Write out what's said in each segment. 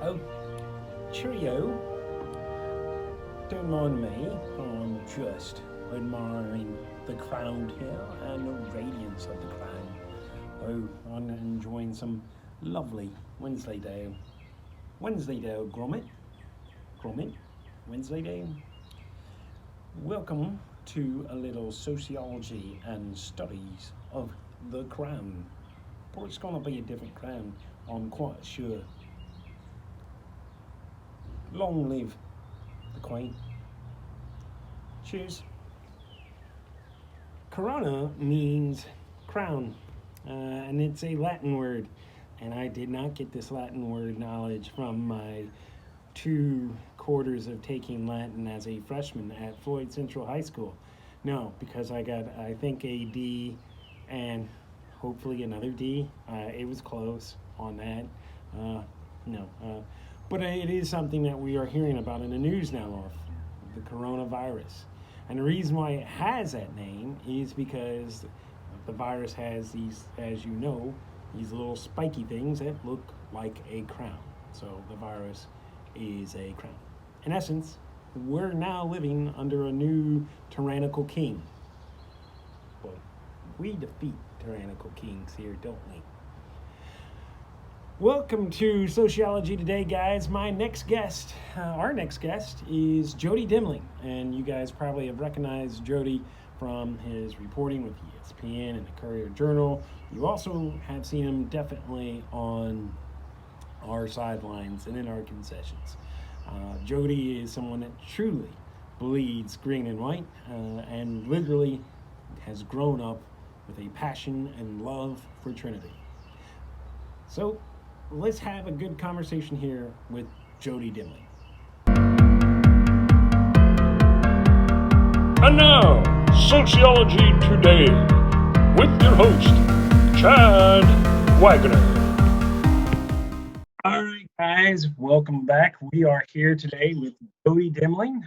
Oh, cheerio. Don't mind me. I'm just admiring the crown here and the radiance of the crown. Oh, I'm enjoying some lovely Wednesday day. Wednesday day, Gromit. Gromit. Wednesday day. Welcome to a little sociology and studies of the crown. But it's gonna be a different crown, I'm quite sure. Long live the Queen. Cheers. Corona means crown, and it's a Latin word. And I did not get this Latin word knowledge from my 2 quarters of taking Latin as a freshman at Floyd Central High School. No, because I got, I think, a D and hopefully another D. It was close on that. No. But it is something that we are hearing about in the news now, of the coronavirus. And the reason why it has that name is because the virus has these, as you know, these little spiky things that look like a crown. So the virus is a crown. In essence, we're now living under a new tyrannical king. But we defeat tyrannical kings here, don't we? Welcome to Sociology Today, guys. My next guest, our next guest, is Jody Demling. And you guys probably have recognized Jody from his reporting with ESPN and the Courier Journal. You also have seen him definitely on our sidelines and in our concessions. Jody is someone that truly bleeds green and white and literally has grown up with a passion and love for Trinity. So let's have a good conversation here with Jody Demling. And now, Sociology Today, with your host, Chad Wagner. All right, guys, welcome back. We are here today with Jody Demling.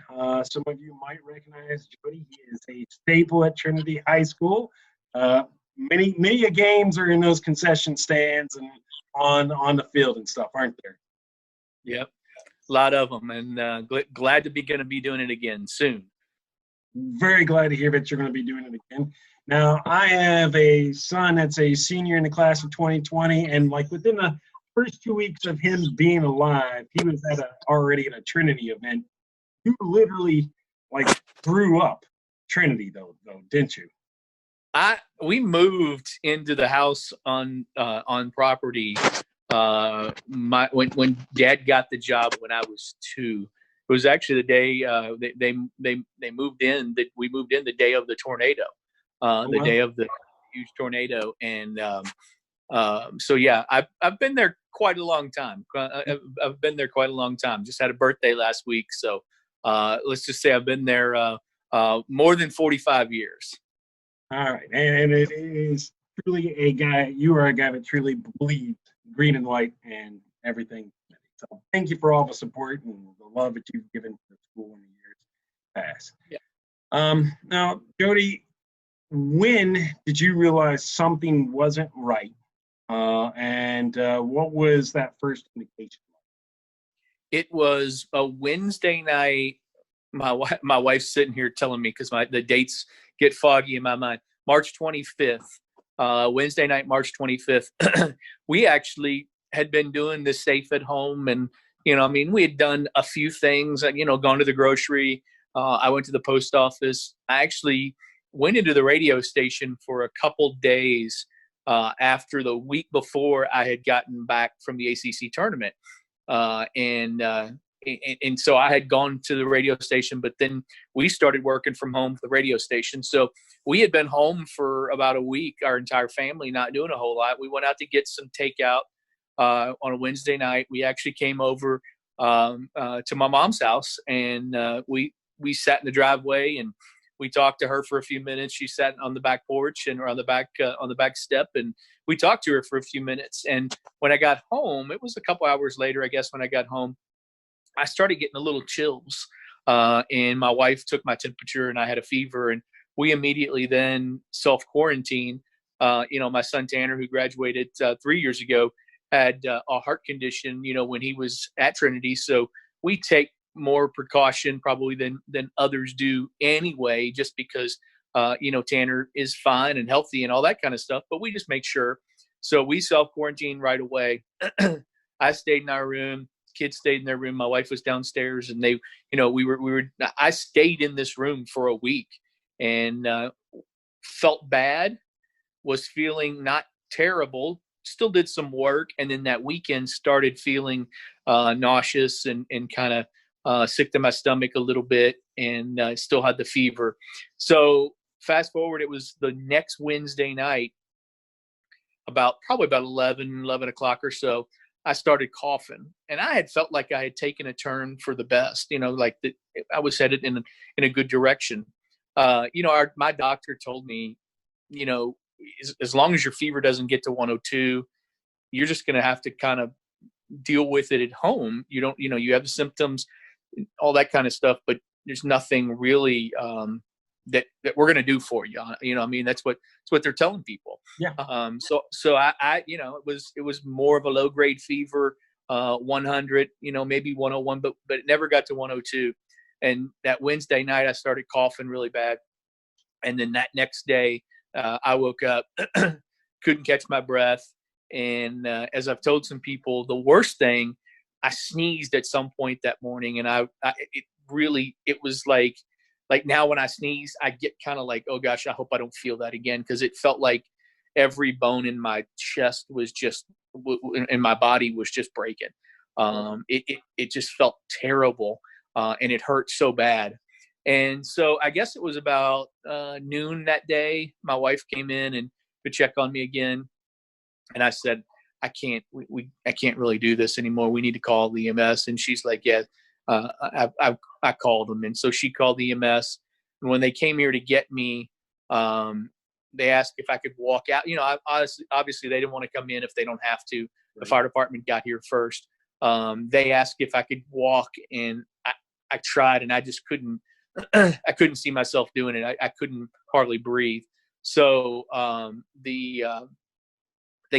Some of you might recognize Jody. He is a staple at Trinity High School. Many games are in those concession stands and on the field and stuff, aren't there? Yep, a lot of them, and glad to be going to be doing it again soon. Very glad to hear that you're going to be doing it again. Now, I have a son that's a senior in the class of 2020, and like within the first 2 weeks of him being alive, he was already at a Trinity event. You literally grew up Trinity, though, didn't you? We moved into the house on property when Dad got the job when I was 2. It was actually the day they moved in. That we moved in the day of the tornado, day of the huge tornado, and so yeah, I've been there quite a long time. I've been there quite a long time. Just had a birthday last week, so let's just say I've been there more than 45 years. All right, and it is truly you are a guy that truly believed green and white and everything. So thank you for all the support and the love that you've given to the school in the years past. Yeah. Now, Jody, when did you realize something wasn't right? And what was that first indication? It was a Wednesday night. My wife's sitting here telling me because the dates get foggy in my mind. March 25th, Wednesday night, March 25th. We actually had been doing the safe at home, and we had done a few things. Gone to the grocery. I went to the post office. I actually went into the radio station for a couple days after the week before I had gotten back from the ACC tournament, and so I had gone to the radio station, but then we started working from home for the radio station. So we had been home for about a week, our entire family, not doing a whole lot. We went out to get some takeout on a Wednesday night. We actually came over to my mom's house, and we sat in the driveway and we talked to her for a few minutes. She sat on the back porch or on the back step, and we talked to her for a few minutes. And when I got home, it was a couple hours later, I guess, when I got home, I started getting a little chills, and my wife took my temperature, and I had a fever, and we immediately then self-quarantined. My son Tanner, who graduated 3 years ago, had a heart condition, when he was at Trinity. So we take more precaution probably than others do anyway, just because, Tanner is fine and healthy and all that kind of stuff, but we just make sure. So we self-quarantined right away. I stayed in our room. Kids stayed in their room. My wife was downstairs, and they, I stayed in this room for a week and felt bad, was feeling not terrible, still did some work. And then that weekend started feeling nauseous and kind of sick to my stomach a little bit, and still had the fever. So fast forward, it was the next Wednesday night, probably about 11 o'clock or so, I started coughing, and I had felt like I had taken a turn for the best, I was headed in a good direction. My doctor told me, as long as your fever doesn't get to 102, you're just going to have to kind of deal with it at home. You don't, you have the symptoms, all that kind of stuff, but there's nothing really that we're going to do for you. That's what they're telling people. Yeah. So I it was more of a low grade fever, 100, maybe 101, but it never got to 102. And that Wednesday night, I started coughing really bad. And then that next day, I woke up, couldn't catch my breath. And as I've told some people, the worst thing, I sneezed at some point that morning, and it was like now when I sneeze, I get kind of like, oh gosh, I hope I don't feel that again, because it felt like every bone in my chest was just, in my body was just breaking. It just felt terrible, and it hurt so bad. And so I guess it was about noon that day. My wife came in and to check on me again, and I said, I can't really do this anymore. We need to call the EMS. And she's like, yeah, I called them. And so she called the EMS. And when they came here to get me, they asked if I could walk out. Obviously they didn't want to come in if they don't have to. The fire department got here first. They asked if I could walk, and I tried, and I just couldn't. I couldn't see myself doing it. I couldn't hardly breathe. So they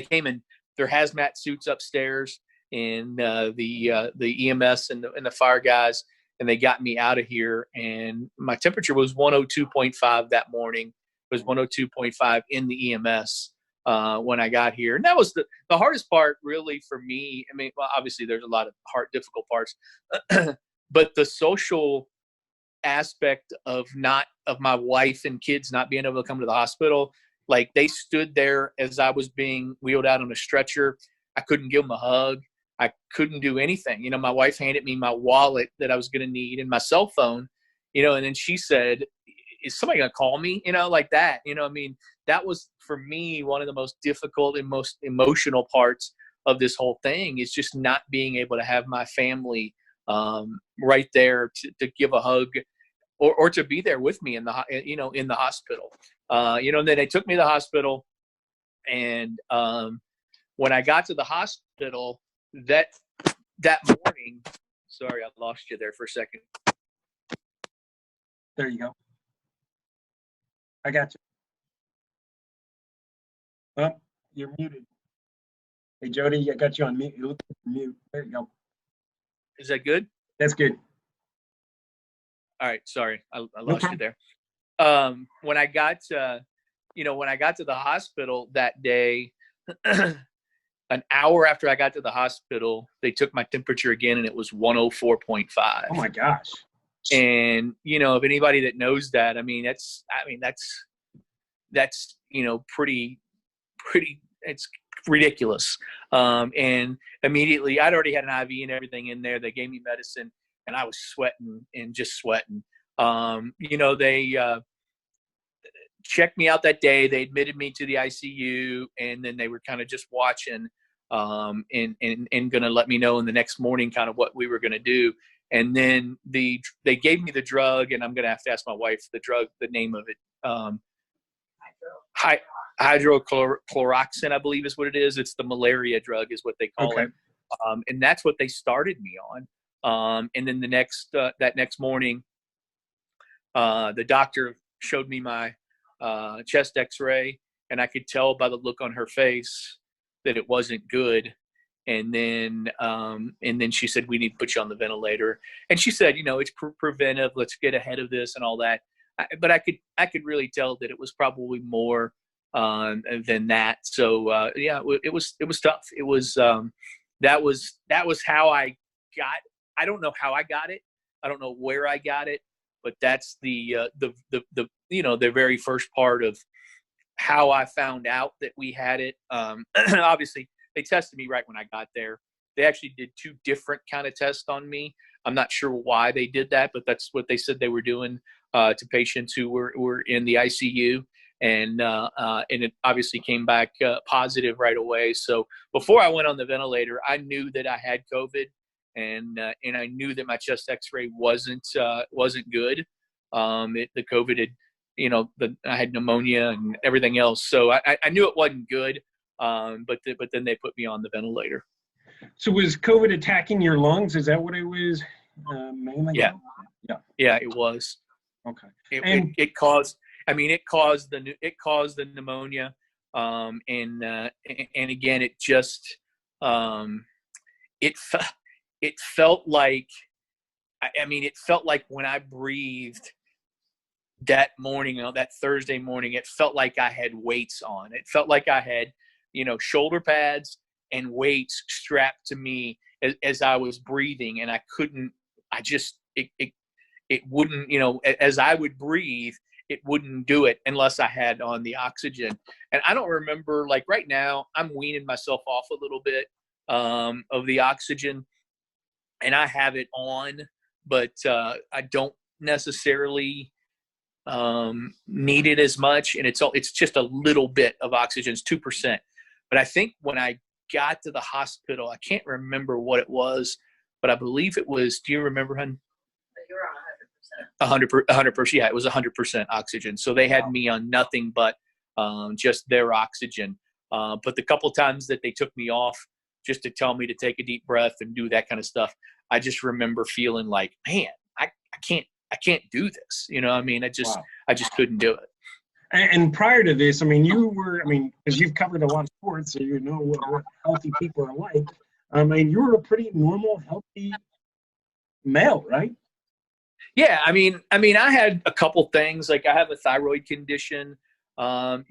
came in their hazmat suits upstairs, and the EMS and the fire guys, and they got me out of here. And my temperature was 102.5 that morning. It was 102.5 in the EMS when I got here. And that was the hardest part really for me. I mean, well, obviously there's a lot of difficult parts, but the social aspect of my wife and kids not being able to come to the hospital. Like, they stood there as I was being wheeled out on a stretcher. I couldn't give them a hug. I couldn't do anything. My wife handed me my wallet that I was going to need and my cell phone, and then she said, is somebody going to call me? Like that. That was for me one of the most difficult and most emotional parts of this whole thing, is just not being able to have my family right there to give a hug or to be there with me in the hospital. And then they took me to the hospital, and when I got to the hospital that morning, sorry, I lost you there for a second. There you go. I got you. Oh, you're muted. Hey, Jody, I got you on mute. You look mute. There you go. Is that good? That's good. All right. Sorry. I lost you there. When I got to the hospital that day, an hour after I got to the hospital, they took my temperature again, and it was 104.5. Oh my gosh. And, if anybody that knows that, that's pretty, it's ridiculous. And immediately I'd already had an IV and everything in there. They gave me medicine, and I was sweating and just sweating. They checked me out that day. They admitted me to the ICU, and then they were kind of just watching and going to let me know in the next morning kind of what we were going to do. And then they gave me the drug, and I'm going to have to ask my wife the name of it. Hydrochloroxin, I believe is what it is. It's the malaria drug is what they call it. And that's what they started me on. And then that next morning, the doctor showed me my chest x-ray, and I could tell by the look on her face that it wasn't good. And then she said, we need to put you on the ventilator. And she said, it's preventive. Let's get ahead of this and all that. But I could really tell that it was probably more than that. So it was tough. It was that was how I got. I don't know how I got it. I don't know where I got it. But that's the very first part of how I found out that we had it. Obviously, they tested me right when I got there. They actually did 2 different kind of tests on me. I'm not sure why they did that, but that's what they said they were doing to patients who were in the ICU. And it obviously came back positive right away. So before I went on the ventilator, I knew that I had COVID, and I knew that my chest X-ray wasn't good. The COVID had, I had pneumonia and everything else, so I knew it wasn't good. But then they put me on the ventilator. So was COVID attacking your lungs? Is that what it was mainly? Yeah. Yeah. Yeah, it was. Okay. It caused the pneumonia. And again, it just it felt like, it felt like when I breathed that morning, that Thursday morning, it felt like I had weights on. It felt like I had, shoulder pads and weights strapped to me as I was breathing, and it wouldn't, as I would breathe, it wouldn't do it unless I had on the oxygen. And I don't remember, like right now, I'm weaning myself off a little bit of the oxygen, and I have it on, but I don't necessarily need it as much. And it's just a little bit of oxygen, it's 2%. But I think when I got to the hospital, I can't remember what it was, but I believe it was, do you remember, hun? You were on 100%. 100%. Yeah, it was 100% oxygen. So they had me on nothing but just their oxygen. But the couple times that they took me off just to tell me to take a deep breath and do that kind of stuff, I just remember feeling like, man, I can't do this. I just couldn't do it. And prior to this, because you've covered a lot of sports, so you know what healthy people are like. You were a pretty normal, healthy male, right? Yeah, I had a couple things. Like I have a thyroid condition, and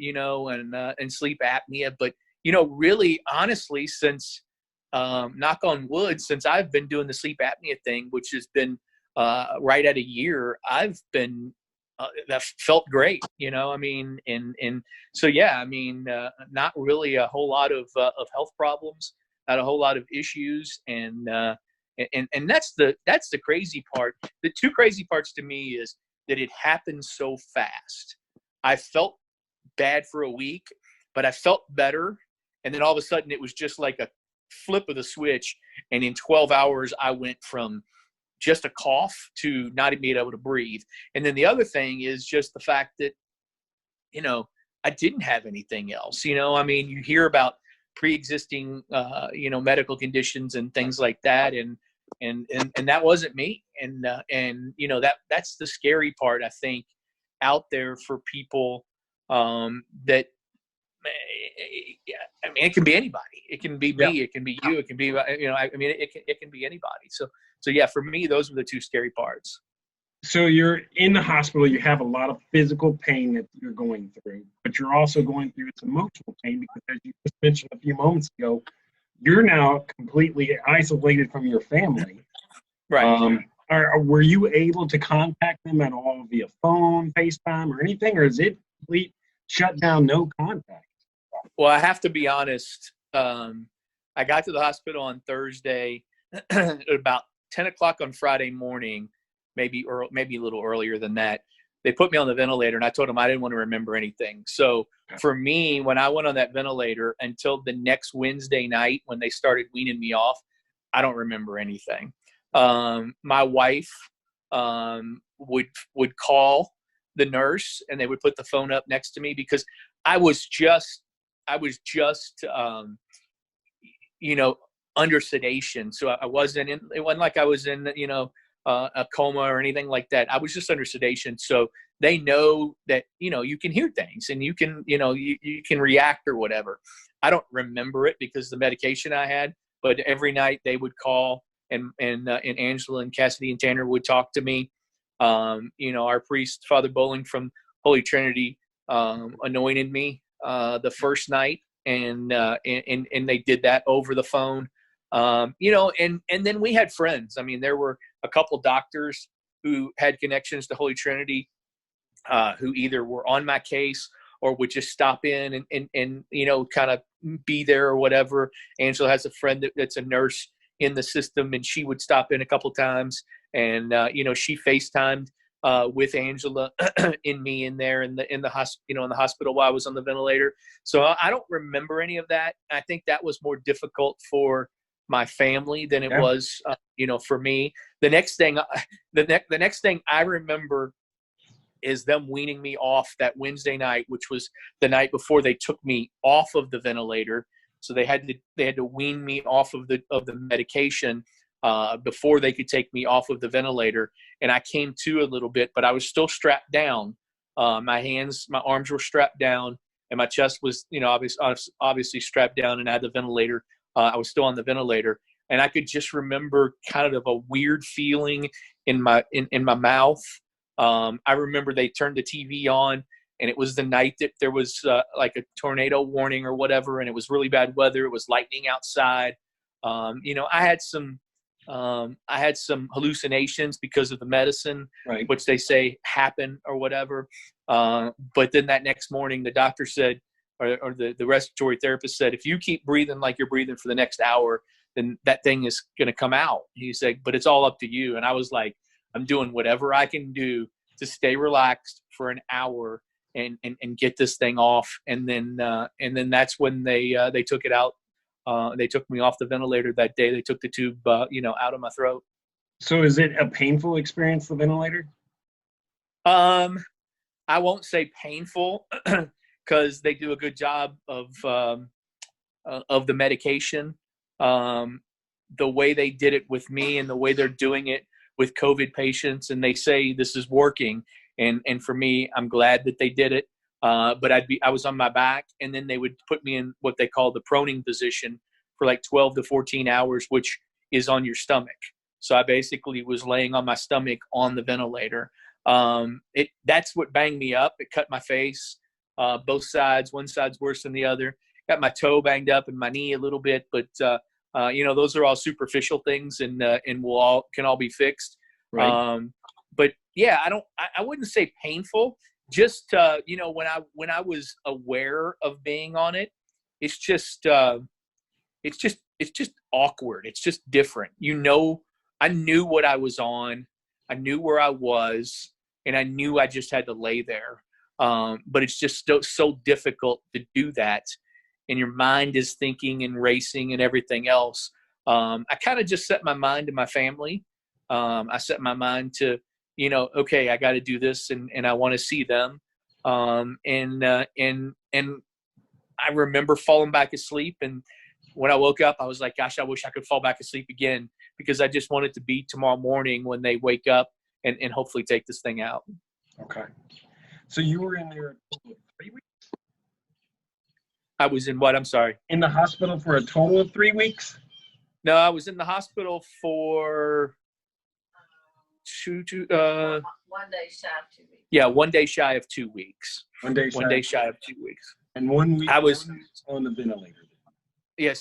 sleep apnea. But really, honestly, since knock on wood, since I've been doing the sleep apnea thing, which has been right at a year, I've been that felt great. And so yeah, not really a whole lot of health problems, not a whole lot of issues, and that's the crazy part. The 2 crazy parts to me is that it happened so fast. I felt bad for a week, but I felt better, and then all of a sudden it was just like a flip of the switch, and in 12 hours I went from just a cough to not even being able to breathe. And then the other thing is just the fact that I didn't have anything else. You hear about pre-existing medical conditions and things like that, and that wasn't me. And that's the scary part, I think, out there for people that it can be anybody. It can be me. It can be you. It can be it can be anybody. So yeah, for me, those were the 2 scary parts. So you're in the hospital. You have a lot of physical pain that you're going through, but you're also going through this emotional pain because, as you just mentioned a few moments ago, you're now completely isolated from your family. Right. Were you able to contact them at all via phone, FaceTime, or anything, or is it complete shutdown, no contact? Well, I have to be honest. I got to the hospital on Thursday at about 10 o'clock on Friday morning, maybe a little earlier than that. They put me on the ventilator, and I told them I didn't want to remember anything. So for me, when I went on that ventilator until the next Wednesday night when they started weaning me off, I don't remember anything. My wife would call the nurse, and they would put the phone up next to me because I was just under sedation. So it wasn't like I was in, a coma or anything like that. I was just under sedation. So they know that, you can hear things and you can, you can react or whatever. I don't remember it because the medication I had, but every night they would call, and Angela and Cassidy and Tanner would talk to me. Our priest, Father Bowling from Holy Trinity, anointed me the first night, and they did that over the phone. And then we had friends. I mean, there were a couple doctors who had connections to Holy Trinity, who either were on my case or would just stop in and kind of be there or whatever. Angela has a friend that's a nurse in the system, and she would stop in a couple times, and she FaceTimed with Angela and me in there in the hospital while I was on the ventilator. So I don't remember any of that. I think that was more difficult for my family than it was for me. The next thing I remember is them weaning me off that Wednesday night, which was the night before they took me off of the ventilator. So they had to wean me off of the medication before they could take me off of the ventilator. And I came to a little bit, but I was still strapped down. My arms were strapped down, and my chest was, obviously strapped down, and I had the ventilator. I was still on the ventilator, and I could just remember kind of a weird feeling in my mouth. I remember they turned the TV on, and it was the night that there was like a tornado warning or whatever, and it was really bad weather. It was lightning outside. I had some hallucinations because of the medicine, right, which they say happen or whatever. But then that next morning, the doctor said, or the respiratory therapist said, if you keep breathing like you're breathing for the next hour, then that thing is going to come out. He said, but it's all up to you. And I was like, I'm doing whatever I can do to stay relaxed for an hour and get this thing off. And then that's when they took it out. They took me off the ventilator that day. They took the tube, out of my throat. So is it a painful experience, the ventilator? I won't say painful because they do a good job of the medication. The way they did it with me and the way they're doing it with COVID patients, and they say this is working. And for me, I'm glad that they did it. But I was on my back, and then they would put me in what they call the proning position for like 12 to 14 hours, which is on your stomach. So I basically was laying on my stomach on the ventilator. That's what banged me up. It cut my face, both sides. One side's worse than the other. Got my toe banged up and my knee a little bit, but those are all superficial things, and can all be fixed. Right. But yeah, I wouldn't say painful. Just when I was aware of being on it, it's just awkward. It's just different. I knew what I was on. I knew where I was, and I knew I just had to lay there. But it's just so difficult to do that, and your mind is thinking and racing and everything else. I kind of just set my mind to my family. I set my mind to, okay, I got to do this, and I want to see them. And I remember falling back asleep, and when I woke up, I was like, gosh, I wish I could fall back asleep again, because I just wanted to be tomorrow morning when they wake up and hopefully take this thing out. Okay. So you were in there 3 weeks? I was in what? I'm sorry. In the hospital for a total of 3 weeks? No, I was in the hospital for 1 day shy of 2 weeks. Yeah, 1 day shy of 2 weeks. 1 day shy of 2 weeks. And 1 week I was on the ventilator. Yeah,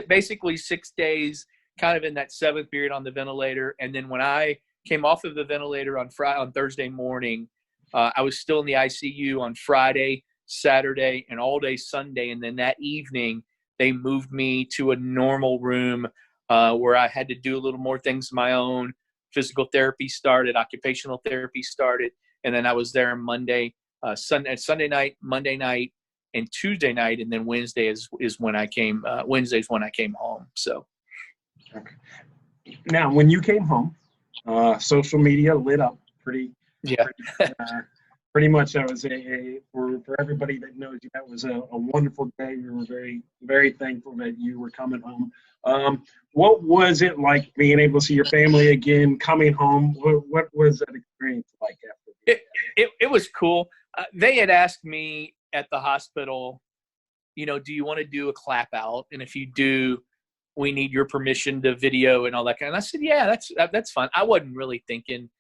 basically 6 days, kind of in that seventh period on the ventilator. And then when I came off of the ventilator on Thursday morning, I was still in the ICU on Friday, Saturday, and all day Sunday. And then that evening, they moved me to a normal room where I had to do a little more things of my own. Physical therapy started, occupational therapy started, and then I was there Sunday night, Monday night, and Tuesday night, and then Wednesday is when I came. Wednesday's when I came home. So, okay. Now, when you came home, social media lit up pretty. Yeah. Pretty much, that was for everybody that knows you, that was a wonderful day. We were very, very thankful that you were coming home. What was it like being able to see your family again, coming home? What was that experience like after? It was cool. They had asked me at the hospital, do you want to do a clap out? And if you do, we need your permission to video and all that kind of. And I said, yeah, that's fine. I wasn't really thinking.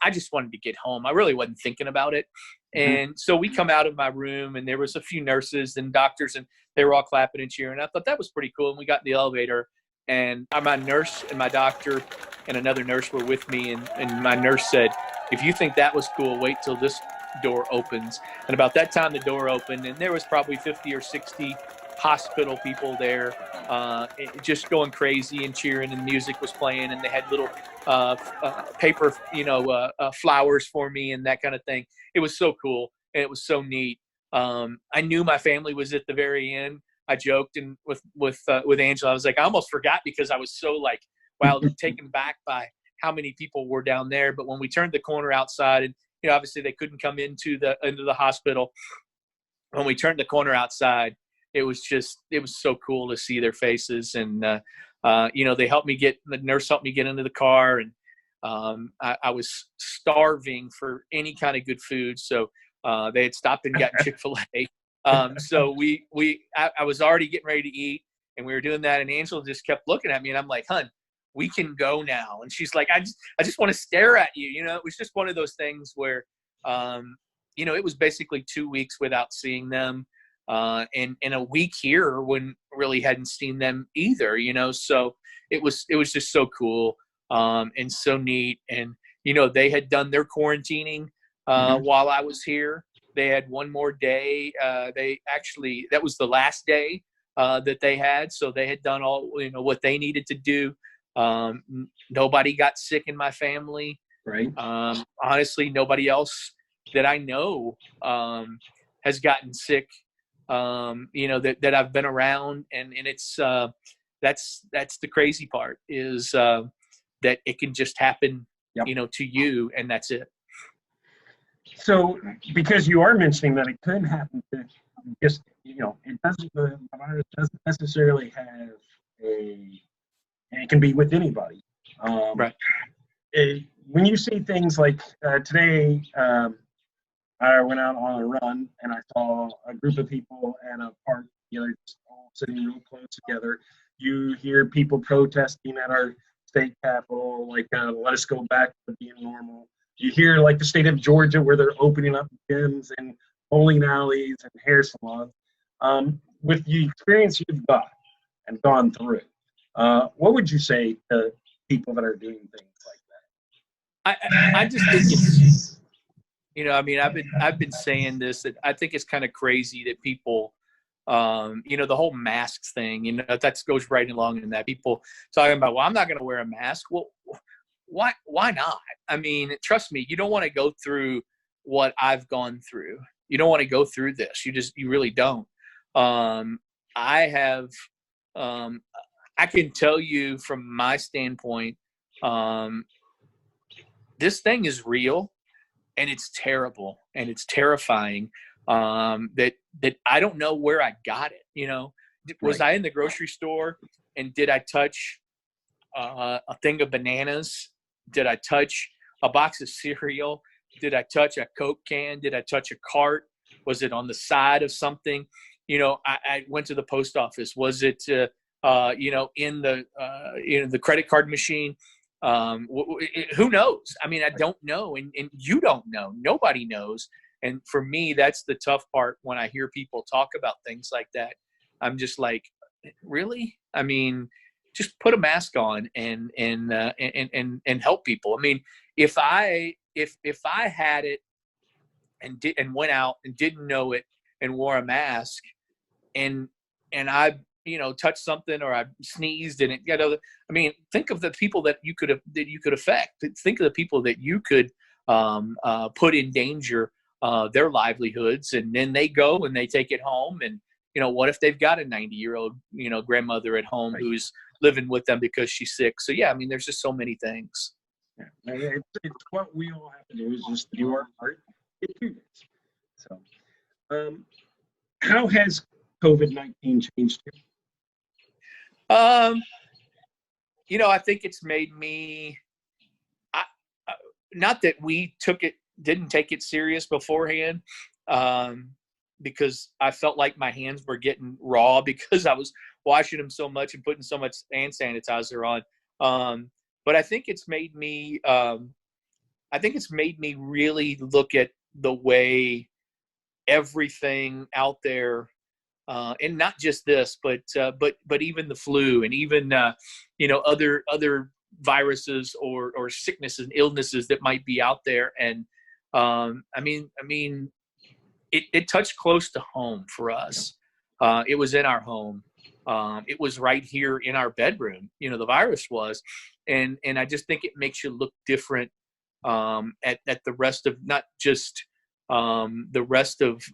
I just wanted to get home. I really wasn't thinking about it. And so we come out of my room, and there was a few nurses and doctors, and they were all clapping and cheering. I thought that was pretty cool. And we got in the elevator, and my nurse and my doctor and another nurse were with me. And my nurse said, if you think that was cool, wait till this door opens. And about that time, the door opened, and there was probably 50 or 60 hospital people there, just going crazy and cheering, and music was playing, and they had little paper, flowers for me and that kind of thing. It was so cool, and it was so neat. I knew my family was at the very end. I joked and with Angela, I was like, I almost forgot because I was so like, wow, taken back by how many people were down there. But when we turned the corner outside, and obviously they couldn't come into the hospital. When we turned the corner outside, it was so cool to see their faces. And the nurse helped me get into the car, and I was starving for any kind of good food, so they had stopped and gotten Chick-fil-A. So I was already getting ready to eat, and we were doing that, and Angela just kept looking at me, and I'm like, "Hun, we can go now." And she's like, I just want to stare at you. It was just one of those things where, it was basically 2 weeks without seeing them, and a week here when really hadn't seen them either. So it was just so cool, and so neat. And they had done their quarantining while I was here. They had one more day. That was the last day that they had. So they had done all what they needed to do. Nobody got sick in my family. Right. Honestly, nobody else that I know has gotten sick. That I've been around, and it's that's the crazy part is that it can just happen, to you, and that's it. So, because you are mentioning that it could happen to just, the virus doesn't necessarily have it can be with anybody. Right. When you see things like today, I went out on a run, and I saw a group of people at a park, just all sitting real close together. You hear people protesting at our state capitol, like, let us go back to being normal. You hear, like, the state of Georgia, where they're opening up gyms and bowling alleys and hair salons. With the experience you've got and gone through, what would you say to people that are doing things like that? I just think it's, I've been saying this, that I think it's kind of crazy that people, the whole masks thing, that goes right along in that. People talking about, well, I'm not going to wear a mask. Well, why not? I mean, trust me, you don't want to go through what I've gone through. You don't want to go through this. You really don't. I can tell you from my standpoint, this thing is real, and it's terrible, and it's terrifying. That I don't know where I got it. Was I in the grocery store, and did I touch a thing of bananas? Did I touch a box of cereal? Did I touch a Coke can? Did I touch a cart? Was it on the side of something? I went to the post office. Was it, in the credit card machine? Who knows? I mean, I don't know, and you don't know. Nobody knows. And for me, that's the tough part when I hear people talk about things like that. I'm just like, really? I mean, just put a mask on and help people. I mean, if I had it and went out and didn't know it and wore a mask and I touched something, or I sneezed and it I mean, think of the people that you could affect. Think of the people that you could put in danger their livelihoods, and then they go and they take it home, and what if they've got a 90-year-old grandmother at home who's living with them because she's sick? So yeah, I mean, there's just so many things. Yeah, it's what we all have to do is just do our part. So, how has COVID-19 changed you? I think it's made me. Not that we didn't take it serious beforehand, because I felt like my hands were getting raw because I was washing them so much and putting so much hand sanitizer on. But I think it's made me really look at the way everything out there, and not just this, but even the flu, and even other viruses or sicknesses and illnesses that might be out there. And it touched close to home for us. It was in our home. It was right here in our bedroom. The virus was, and I just think it makes you look different at the rest of, not just the rest of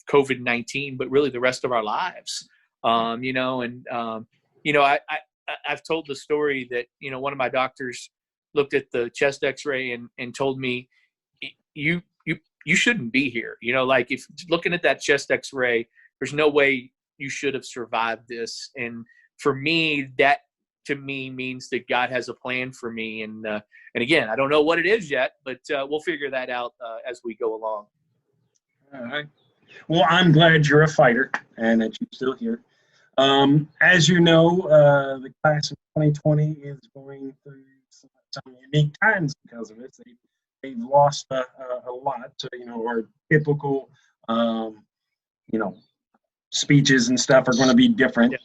COVID-19, but really the rest of our lives. I've told the story that one of my doctors looked at the chest X-ray and told me, you shouldn't be here. Like, if looking at that chest X-ray, there's no way you should have survived this. And for me, that to me means that God has a plan for me. And again, I don't know what it is yet, but we'll figure that out as we go along. All right. Well, I'm glad you're a fighter and that you're still here. As you know, the class of 2020 is going through some unique times because of it. They've lost a lot. So, our typical, speeches and stuff are going to be different.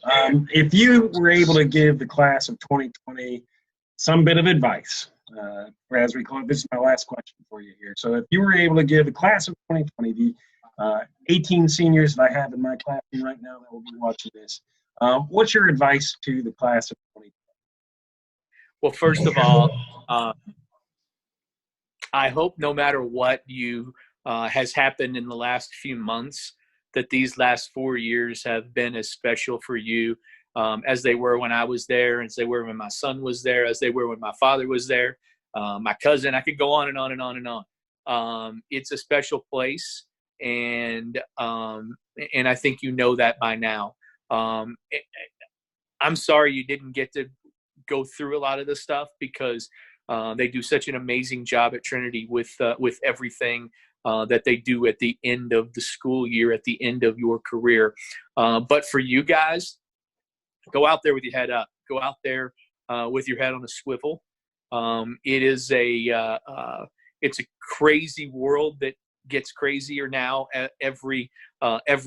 If you were able to give the class of 2020 some bit of advice, or as we call it, this is my last question for you here. So if you were able to give the class of 2020, the 18 seniors that I have in my classroom right now that will be watching this, what's your advice to the class of 2020? Well, first of all, I hope no matter what has happened in the last few months, that these last 4 years have been as special for you as they were when I was there, as they were when my son was there, as they were when my father was there, my cousin. I could go on and on and on and on. It's a special place, and I think you know that by now. I'm sorry you didn't get to go through a lot of this stuff, because they do such an amazing job at Trinity with everything that they do at the end of the school year, at the end of your career. But for you guys, go out there with your head up. Go out there with your head on a swivel. It's a crazy world that gets crazier now every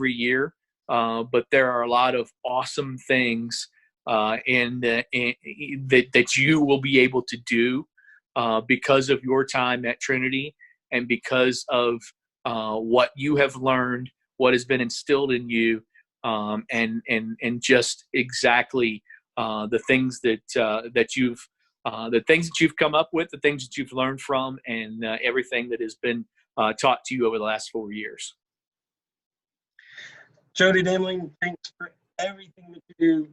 year. But there are a lot of awesome things that you will be able to do because of your time at Trinity, and because of what you have learned, what has been instilled in you, and just exactly the things that you've come up with, the things that you've learned from, and everything that has been taught to you over the last 4 years. Jody Demling, thanks for everything that you do.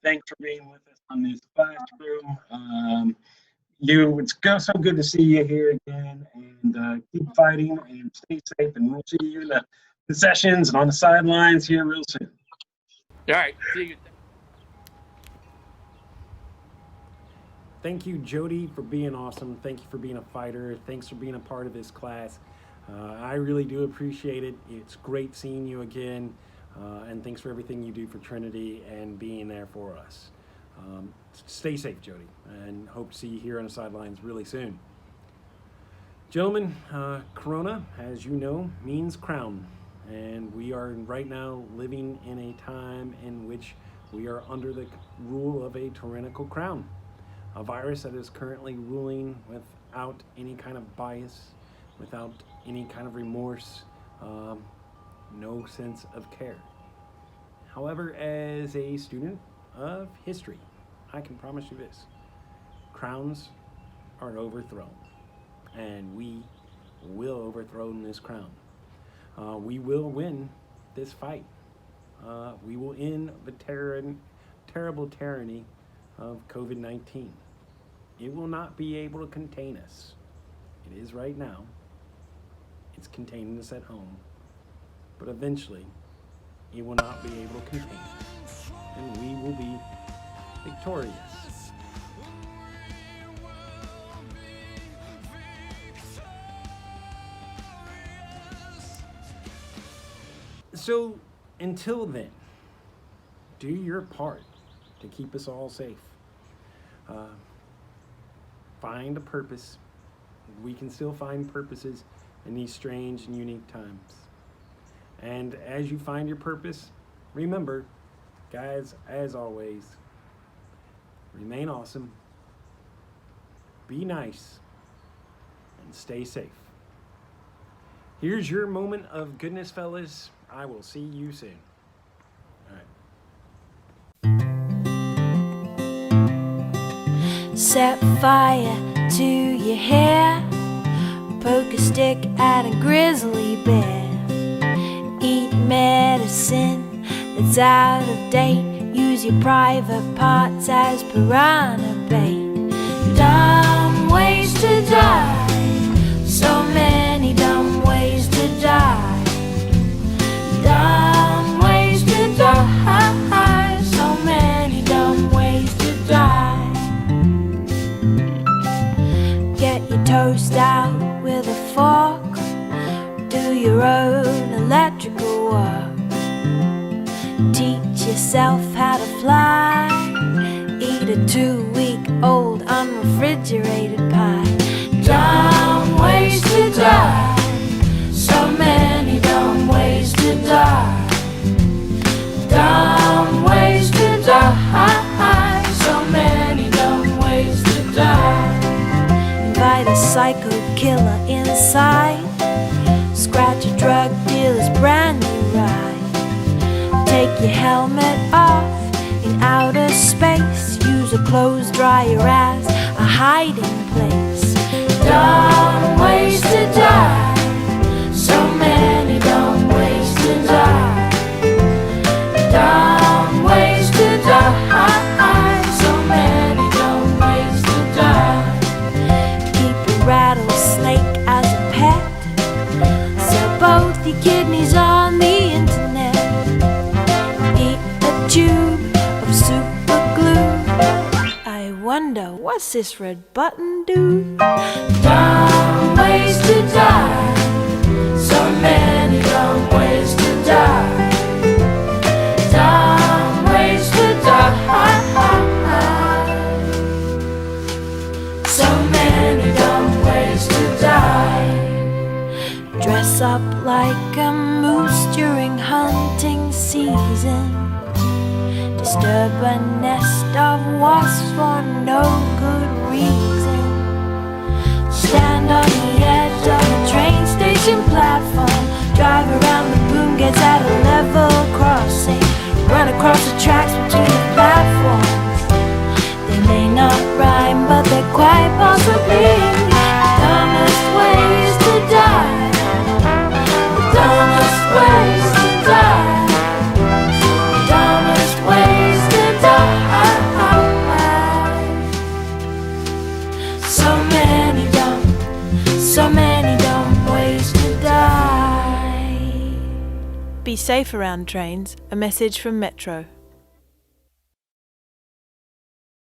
Thanks for being with us on this classroom. It's so good to see you here again, and keep fighting and stay safe, and we'll see you in the sessions and on the sidelines here real soon. All right, see you. Thank you, Jody, for being awesome. Thank you for being a fighter. Thanks for being a part of this class. I really do appreciate it. It's great seeing you again, and thanks for everything you do for Trinity and being there for us. Stay safe, Jody, and hope to see you here on the sidelines really soon. Gentlemen, Corona, as you know, means crown, and we are right now living in a time in which we are under the rule of a tyrannical crown, a virus that is currently ruling without any kind of bias, without any kind of remorse, no sense of care. However, as a student of history, I can promise you this: crowns are overthrown, and we will overthrow this crown. We will win this fight. We will end the terrible tyranny of COVID-19. It will not be able to contain us. It is right now. It's containing us at home, but eventually it will not be able to contain us, and we will be victorious. So until then, do your part to keep us all safe. Find a purpose. We can still find purposes in these strange and unique times. And as you find your purpose, remember, guys, as always, remain awesome, be nice, and stay safe. Here's your moment of goodness, fellas. I will see you soon. All right. Set fire to your hair, poke a stick at a grizzly bear, eat medicine that's out of date, use your private parts as piranha bait. Dumb ways to die, so many dumb ways to die. Dumb ways to die, so many dumb ways to die. Get your toast out with a fork, do your own electrical work. Teach yourself how to fly, eat a 2-week-old unrefrigerated pie. Dumb ways to die, so many dumb ways to die. Dumb ways to die, so many dumb ways to die. Invite a psycho killer inside, scratch a drug dealer's brand new ride. Take your helmet off in outer space, use a clothes dryer as a hiding place. Dumb ways to die, so many dumb ways to die. Dumb ways to die, so many dumb ways to die. Keep a rattlesnake as a pet, sell both your kidneys on the internet. Eat a tube of super glue. I wonder, what's this red button do? Dumb ways to die, so many dumb ways to die. Dumb ways to die, so many dumb ways to die. Dress up like a moose during hunting season, disturb a nest of wasps for no good reason. Stand on the edge of a train station platform, drive around the boom gates at a level crossing, run across the tracks between the platforms. They may not rhyme, but they're quite possibly the dumbest ways to die. The dumbest ways to die. The dumbest ways to die. So many dumb ways to die. Be safe around trains. A message from Metro.